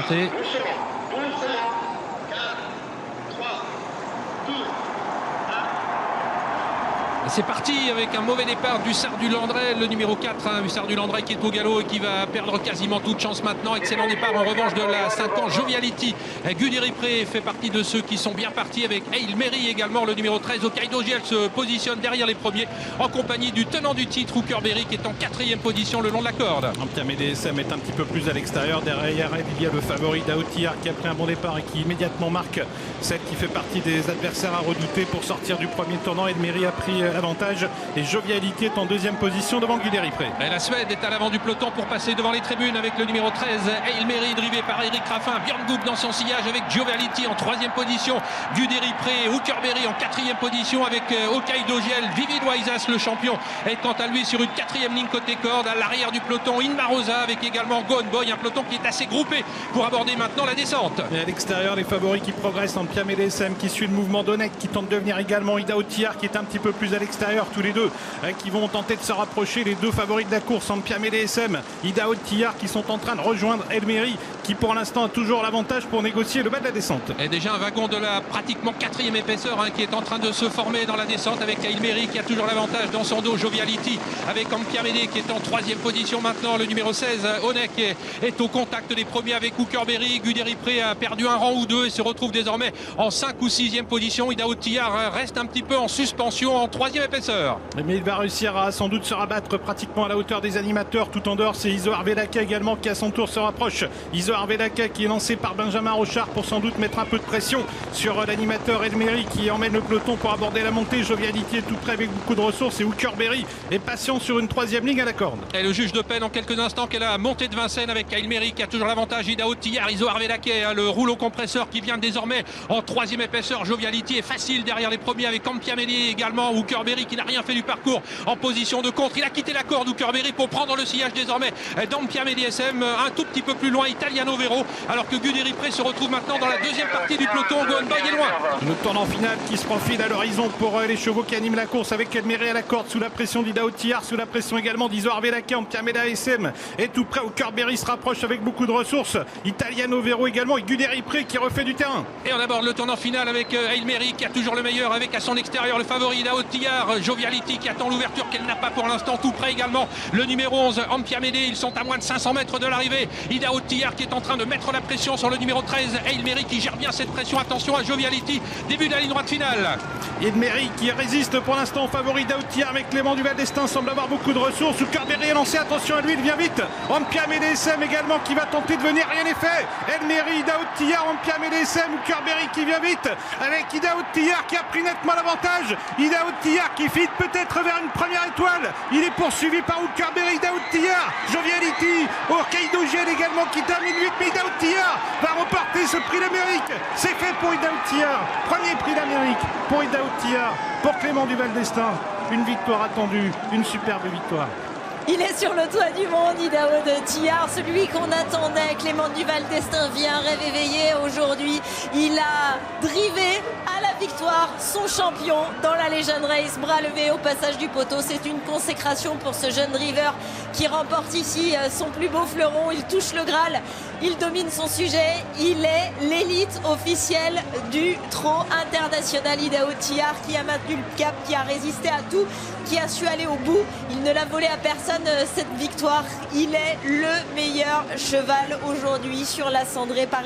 présenter. C'est parti avec un mauvais départ d'Hussard du Landré, le numéro 4, Hussard du Landré qui est au galop et qui va perdre quasiment toute chance maintenant. Excellent départ en revanche de la 5 ans Joviality. Guderipré fait partie de ceux qui sont bien partis avec Hail Mary également, le numéro 13. Hokkaido Giel se positionne derrière les premiers en compagnie du tenant du titre, Hookerberry, qui est en 4e position le long de la corde. Empire DSM est un petit peu plus à l'extérieur. Derrière elle, il y a le favori Daotiar qui a pris un bon départ et qui immédiatement marque celle qui fait partie des adversaires à redouter pour sortir du premier tournant. Hail Mary a pris avantage et Joviality est en 2e position devant Guderipré. Et la Suède est à l'avant du peloton pour passer devant les tribunes avec le numéro 13, Hail Mary, drivé par Eric Raffin. Björn Goop dans son sillage avec Joviality en 3e position. Guderipré, Hookerberry en 4e position avec Hokkaido Giel. Vivid Waisas, le champion, est quant à lui sur une 4e ligne côté corde. À l'arrière du peloton, Inmarosa avec également Gone Boy, un peloton qui est assez groupé pour aborder maintenant la descente. Et à l'extérieur, les favoris qui progressent, Empire DSM qui suit le mouvement d'Onek, qui tente de venir également. Daotiar qui est un petit peu plus à l'extérieur, tous les deux qui vont tenter de se rapprocher, les deux favoris de la course, Empire DSM, Daotiar, qui sont en train de rejoindre Hail Mary, qui pour l'instant a toujours l'avantage pour négocier le bas de la descente. Et déjà un wagon de la pratiquement 4e épaisseur qui est en train de se former dans la descente avec Hail Mary qui a toujours l'avantage dans son dos. Joviality avec Empire qui est en 3e position maintenant. Le numéro 16, Onek, est au contact des premiers avec Hookerberry. Guderipré a perdu un rang ou deux et se retrouve désormais en 5 ou 6e position. Daotiar reste un petit peu en suspension en 3e épaisseur. Mais il va réussir à sans doute se rabattre pratiquement à la hauteur des animateurs. Tout en dehors, c'est Iso Arvedaka également qui à son tour se rapproche. Iso Arvedaka qui est lancé par Benjamin Rochard pour sans doute mettre un peu de pression sur l'animateur Hail Mary qui emmène le peloton pour aborder la montée. Joviality est tout près avec beaucoup de ressources et Hookerberry est patient sur une 3e ligne à la corde. Et le juge de peine en quelques instants qu'elle a montée de Vincennes avec Hail Mary qui a toujours l'avantage. Daotiar, Iso Arvedaka, le rouleau compresseur qui vient désormais en 3e épaisseur. Joviality est facile derrière les premiers avec Empire également. Hookerberry qui n'a rien fait du parcours en position de contre. Il a quitté la corde, Hookerberry, pour prendre le sillage désormais d'Empire DSM un tout petit peu plus loin, Italiano Vero, alors que Guderipré se retrouve maintenant dans la 2e partie du peloton. Gone Boy est loin. Le tournant final qui se profile à l'horizon pour les chevaux qui animent la course avec Hail Mary à la corde sous la pression d'Daotiar, sous la pression également d'Iso Arvedaka. Empire DSM est tout près. Hookerberry se rapproche avec beaucoup de ressources. Italiano Vero également et Guderipré qui refait du terrain. Et on aborde le tournant final avec Hail Mary qui a toujours le meilleur avec à son extérieur le favori Daotiar. Joviality qui attend l'ouverture qu'elle n'a pas pour l'instant, tout près également le numéro 11 Empire Médé. Ils sont à moins de 500 mètres de l'arrivée. Daotiar qui est en train de mettre la pression sur le numéro 13 Hail Mary qui gère bien cette pression. Attention à Joviality, début de la ligne droite finale. Hail Mary qui résiste pour l'instant au favori Daotiar, mais Clément Duval d'Estaing semble avoir beaucoup de ressources. Hookerberry est lancé, attention à lui, il vient vite. Empire DSM également qui va tenter de venir, rien n'est fait. Hail Mary, Daotiar, Empire DSM, Hookerberry qui vient vite avec Daotiar qui a pris nettement l'avantage. Daotiar qui file peut-être vers une première étoile. Il est poursuivi par Hookerberry. Daotiar, Joviality, Hokkaido Giel également qui termine 8, mais Daotiar va remporter ce prix d'Amérique. C'est fait pour Daotiar. Premier prix d'Amérique pour Daotiar, pour Clément Duval d'Estaing. Une victoire attendue, une superbe victoire. Il est sur le toit du monde, Daotiar, celui qu'on attendait. Clément Duval d'Estaing vient rêve éveillé aujourd'hui. Il a drivé à la victoire son champion dans la Legend Race. Bras levé au passage du poteau. C'est une consécration pour ce jeune driver qui remporte ici son plus beau fleuron. Il touche le Graal, il domine son sujet. Il est l'élite officielle du trot international. Daotiar qui a maintenu le cap, qui a résisté à tout, qui a su aller au bout. Il ne l'a volé à personne cette victoire. Il est le meilleur cheval aujourd'hui sur la cendrée parisienne.